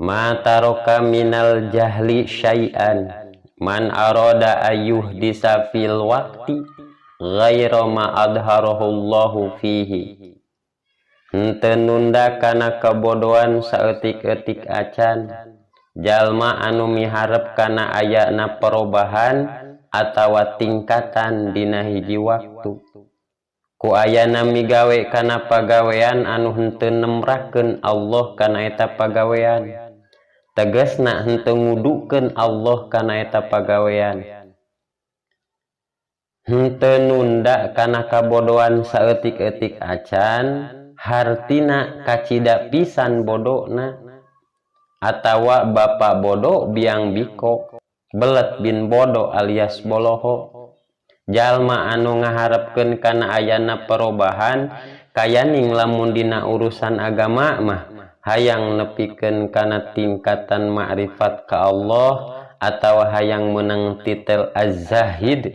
Ma taroka minal jahli syai'an man arada ayuh disafil waqti ghaira ma adharahu Allahu fihi. Henteu nunda kana kebodohan saeutik-eutik acan jalma anu miharep kana ayana perubahan atawa tingkatan dina hiji waktu. Ku ayana migawe kana pagawean anu henteu nemrakeun Allah kana eta pagawean. Tegasna henteu ngudukeun Allah kana eta pagawean. Henteu nunda kana kabodohan saeutik-eutik acan hartina kacida pisan bodona atawa bapa bodo biang biko belet bin bodo alias boloho. Jalma anu ngaharepkeun kana ayana perubahan kayaning lamun dina urusan agama mah hayang nepikeun kana tingkatan ma'rifat ka Allah atawa hayang menang titel az-zahid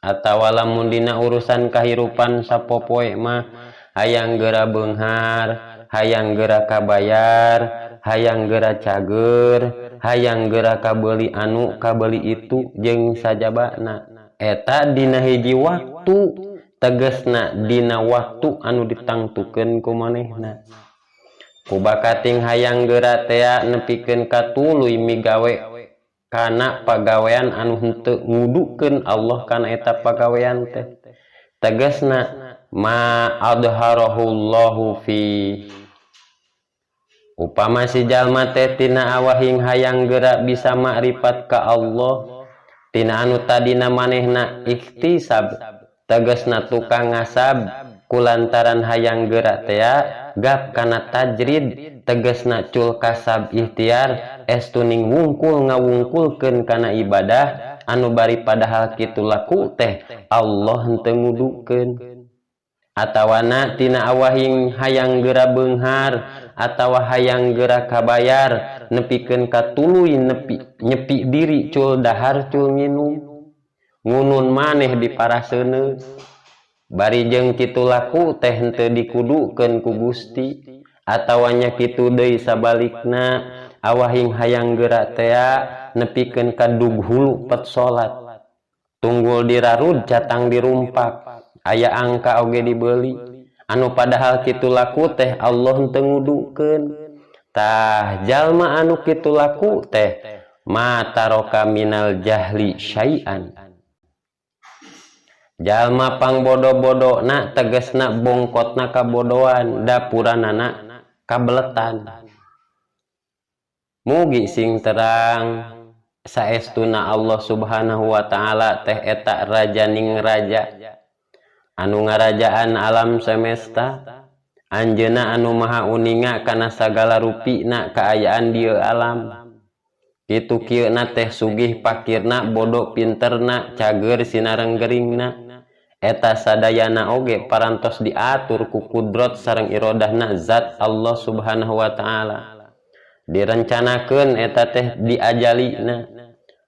atawa lamun dina urusan kahirupan sapopoe mah hayang geura beunghar, hayang geura kabayar, hayang geura cager, hayang geura kabeuli anu kabeuli itu jeung sajabana. Eta dina hiji waktu, tegasna dina waktu anu ditangtukeun ku manehna. Kubakating hayang geura tea nepikeun ka tuluy migawe kana pagawean anu henteu ngudukeun Allah kana eta pagawean teh. Tegasna ma adharahu Allahu fi. Upama si jalma teh tina awahing hayang geura bisa makrifat ka Allah tina anu tadina manehna ikhtisab, tegasna tukang ngasab kulantaran hayang geura tea gap kana tajrid, tegasna cul kasab ikhtiar estuning wungkul ngawungkulkeun kana ibadah anu bari padahal kitu laku teh Allah henteu ngudukeun. Atawana tina awahing hayang geura beunghar atawa hayang geura kabayar nepikeun ka tuluy nyepi diri cul dahar cul nginum ngunun maneh diparaseuneu bari jeung kitu laku teh henteu dikudukeun ku Gusti. Atawa nya kitu deui sabalikna awahing hayang geura tea nepikeun ka dughulu pet salat tunggul dirarud catang dirumpak aya angka oge dibeuli anu padahal kitu laku teh Allah henteu ngudukeun. Tah jalma anu kitu laku teh ma taroka minal jahli syai'an. Jalma pangbodo-bodona tegasna bongkotna kabodohan dapuranana kabeletan. Mugi sing terang saestuna Allah Subhanahu wa taala teh eta rajaning raja anu ngarajaan alam semesta, anjeunna anu maha uninga kana sagala rupina kaayaan dieu alam. Kitu kieuna teh sugih pakirna, bodo pinterna, cager sinarenggeringna. Eta sadayana oge parantos diatur ku kudrot sareng irodahna zat Allah Subhanahu wa taala. Direncanakeun eta teh diajalina.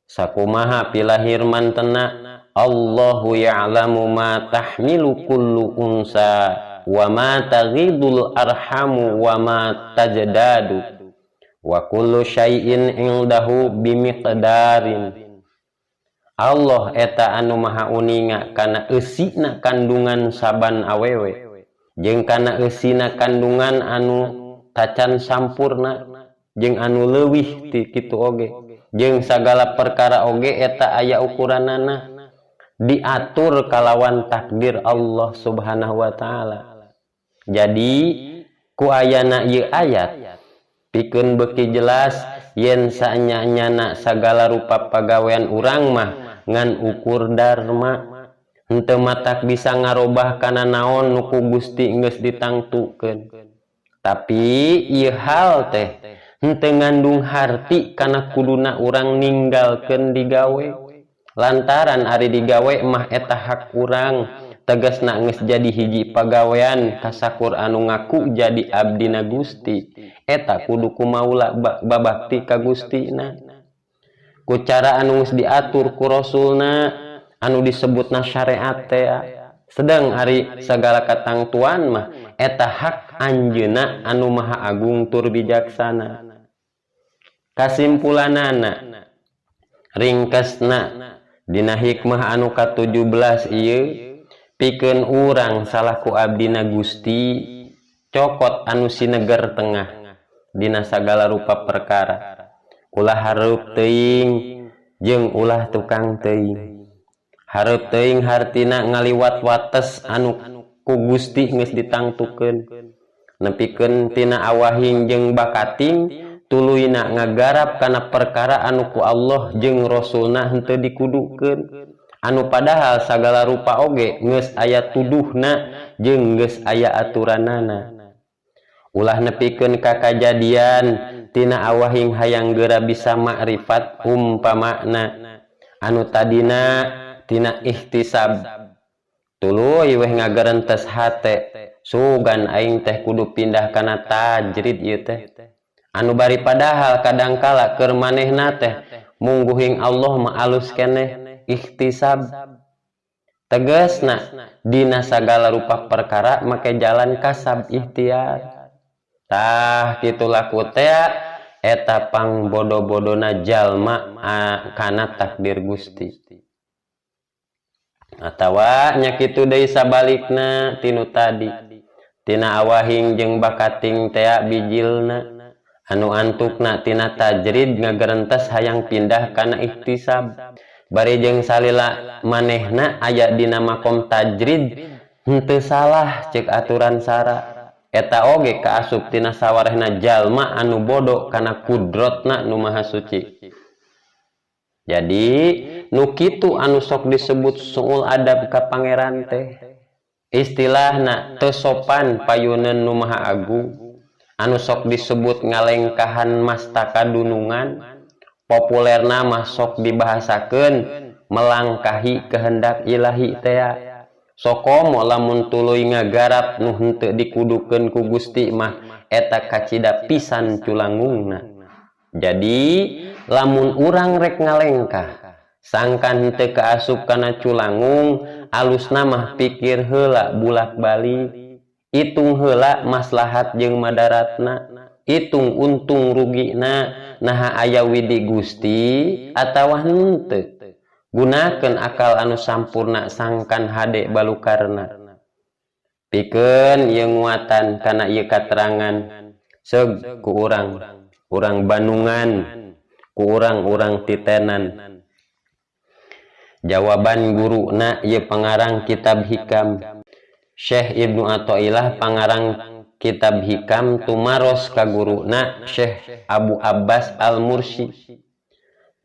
Sakumaha pilahir mantena Allahu ya'lamu ma tahmilu kullu unsa wa ma taghidul arhamu wa ma tajdadu wa kullu syai'in indahu bimiqdarin. Allah eta anu maha uninga kana eusina kandungan saban awewe jeung kana eusina kandungan anu tacan sampurna jeung anu leuwih ti kitu oge jeung sagala perkara oge eta aya ukuranana diatur kalawan takdir Allah Subhanahu wa taala. Jadi ku ayana ieu ayat pikeun beuki jelas yen sanyanyana sagala rupa pagawean urang mah ngan ukur dharma henteu matak bisa ngarobah kana naon nu ku Gusti geus ditangtukeun. Tapi ieu hal teh henteu ngandung harti kana kuduna urang ninggalkeun digawe. Lantaran ari digawe mah eta hak urang, tegasna geus jadi hiji pagawean kasakur anu ngaku jadi abdina Gusti eta kudu kumaula babakti ka Gustina ku cara anu geus diatur ku Rasulna anu disebutna syariat teh. Sedang ari sagala katangtuan mah eta hak anjeunna anu maha agung tur bijaksana. Kasimpulanana ringkesna dina hikmah anu ka-17 ieu pikeun urang salaku abdina Gusti cokot anu sineger tengah dina sagala rupa perkara, ulah hareup teuing jeung ulah tukang teuing. Hareup teuing hartina ngaliwat wates anu ku Gusti geus ditangtukeun, nepikeun tina awahing jeung bakating tuluyna ngagarap kana perkara anu ku Allah jeung Rasulna henteu dikudukeun, anu padahal sagala rupa oge geus aya tuduhna jeung geus aya aturanana. Ulah nepikeun ka kajadian tina awahing hayang geura bisa makrifat umpamana anu tadina tina ihtisab. Tuluy weh ngagerentes hate sugan aing teh kudu pindah kana tajrid ieu teh. Anu bari padahal kadangkala keur manehna teh mungguhing Allah mah alus keneh ihtisab. Tegasna dina sagala rupa perkara make jalan kasab ikhtiar. Tah kitu laku teh eta pangbodo-bodona jalma kana takdir Gusti. Atawa nya kitu deui sabalikna tinu tadi tina awahing jeung bakating teh bijilna anu antukna tina tajrid ngagerentes hayang pindah kana ihtisab. Bari jeung salila manehna aya dina makom tajrid henteu salah ceuk aturan sara. Eta oge kaasup tina sawarehna jalma anu bodoh kana kudrotna nu maha suci. Jadi nu kitu anu sok disebut suul adab ka pangeran teh istilahna teu sopan payuneun nu maha agung, anu sok disebut ngalengkahan masta kadunungan, populerna mah sok dibahasakeun melangkahi kehendak ilahi teh. Sokomo lamun tuluy ngagarap nu henteu dikudukeun ku Gusti mah eta kacida pisan culangungna. Jadi lamun urang rek ngalengkah sangkan henteu kaasup kana culangung, alusna mah pikir heula bulak-balik, itung heula maslahat jeung madaratna, itung untung rugina naha aya widi Gusti atawa henteu. Gunakeun akal anu sampurna sangkan hade balukarna. Pikeun ieu nguatan kana ieu katerangan seug ku urang Bandungan, ku urang titenan. Jawaban guruna ieu pangarang kitab hikam. Syekh Ibnu Athaillah pangarang kitab hikam tumaros ka guruna Syekh Abu Abbas Al-Mursi.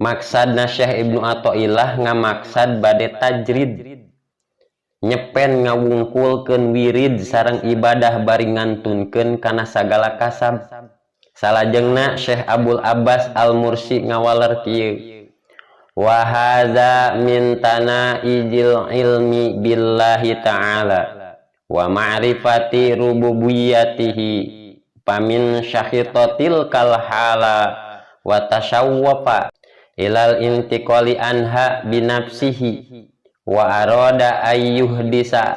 Maksadna Syekh Ibnu Athaillah ngamaksad bade tajrid, nyepen ngawungkulkeun wirid sareng ibadah bari ngantunkeun kana sagala kasab. Salajengna Syekh Abul Abbas Al-Mursi ngawaler kieu, wa hadza min tanaijil ilmi billahi ta'ala wa ma'rifati rububiyyatihi pamin syahitatil kalhala wa tasyawwafa ilal intiqali anha binafsihi wa arada ayyuhdisa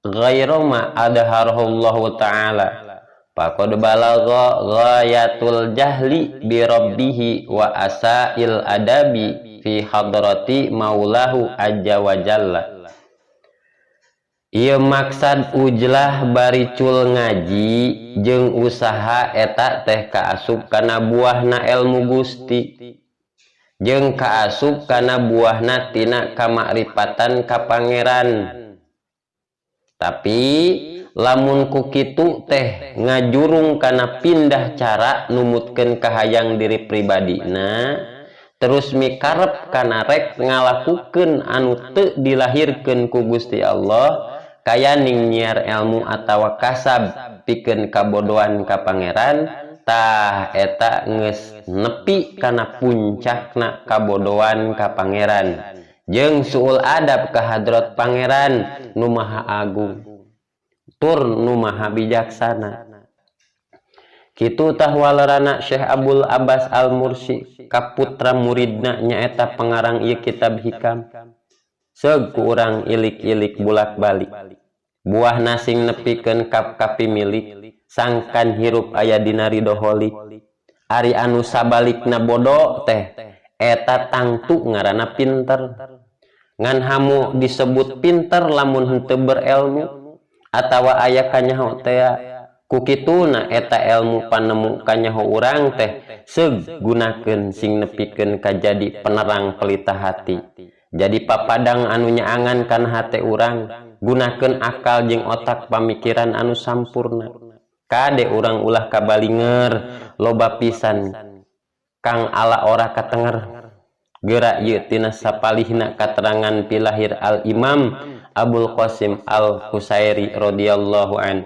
ghairu ma adharahullahu ta'ala faqad balagha ghayatul jahli bi rabbih wa asail adabi fi hadrati maulahu azza wa jalla. Ieu maksad ujlah bari cul ngaji jeung usaha eta teh kaasup kana buahna ilmu Gusti jeung kaasup kana buahna tina kamakrifatan ka pangeran. Tapi lamun ku kitu teh ngajurung kana pindah cara numutkeun kahayang diri pribadina terus mikarep kana rek ngalakukeun anu teu dilahirkeun ku Gusti Allah kaya ning nyiar ilmu atawa kasab pikeun kabodohan ka pangeran, tah eta geus nepi kana puncakna kabodohan ka pangeran jeung suul adab ka hadrat pangeran nu maha agung tur nu maha bijaksana. Kitu tah walerana Syekh Abul Abbas Al-Mursi ka putra muridna nyaeta pangarang ieu kitab hikam. Seug ku urang ilik-ilik bulak-balik buah nasing nepikeun kap kapi milik sangkan hirup aya dina ridho holik Ari anu sabalikna bodoh teh eta tangtu ngaranna pinter. Ngan hamu disebut pinter lamun henteu berilmu atawa aya kanyaho teh ku kituna eta ilmu panemu kanyaho urang teh seug gunakeun sing nepikeun ka jadi penerang pelita hati. Jadi papadang anu nyaangan kana hate urang, gunakeun akal jeung otak pamikiran anu sampurna. Kade urang ulah kabalinger loba pisan kang ala ora katenger. Geura ieu tina sapalihna katerangan pilahir al Imam Abul Qasim al Qusairi radhiyallahu an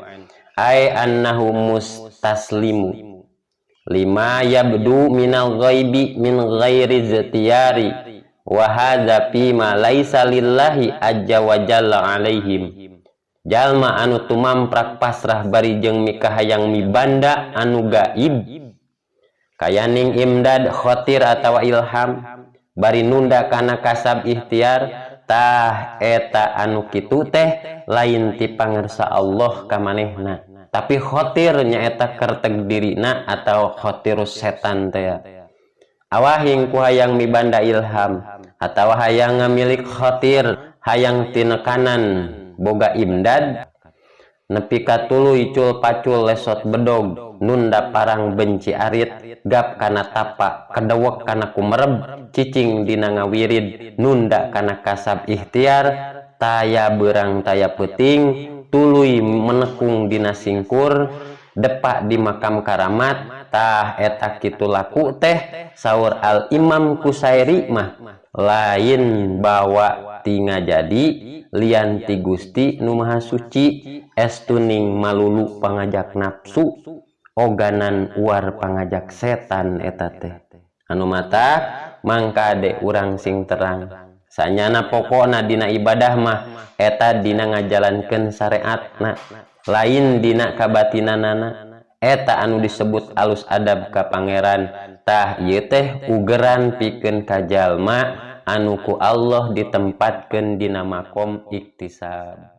ay annahu mustaslimu lima yabdu minal ghaibi min ghairi zatiyari wa hadza fi ma laisa lillahi azza wa jalla alaihim. Jalma anu tumamprak pasrah bari jeung mikahayang mibanda anu gaib kayaning imdad khotir atawa ilham bari nunda kana kasab ikhtiar tah eta anu kitu teh lain ti pangarsa Allah ka manehna tapi khotir nyaeta kerteg dirina atau khotirus setan teh awahing ku hayang mibanda ilham atawa hayang ngamilik khotir hayang tinekanan boga imdad nepi ka tuluy cul pacul lesot bedog nunda parang benci arit gap kana tapa kedewek kana kumereb cicing dina ngawirid nunda kana kasab ikhtiar taya beurang taya peuting tuluy menekung dina singkur depak di makam karamat tah eta kitu laku teh saur al Imam Qusairi mah lain bawa tinga jadi lian ti Gusti nu Maha Suci estuning malulu pangajak nafsu oganan uar pangajak setan eta teh anu mata mangkade urang sing terang sanyana pokona dina ibadah mah eta dina ngajalankeun syariatna lain dina kabatinanana eta anu disebut alus adab ka pangeran tah ieu teh ugeran pikeun ka jalma anu ku Allah ditempatkeun dina makom iktisab.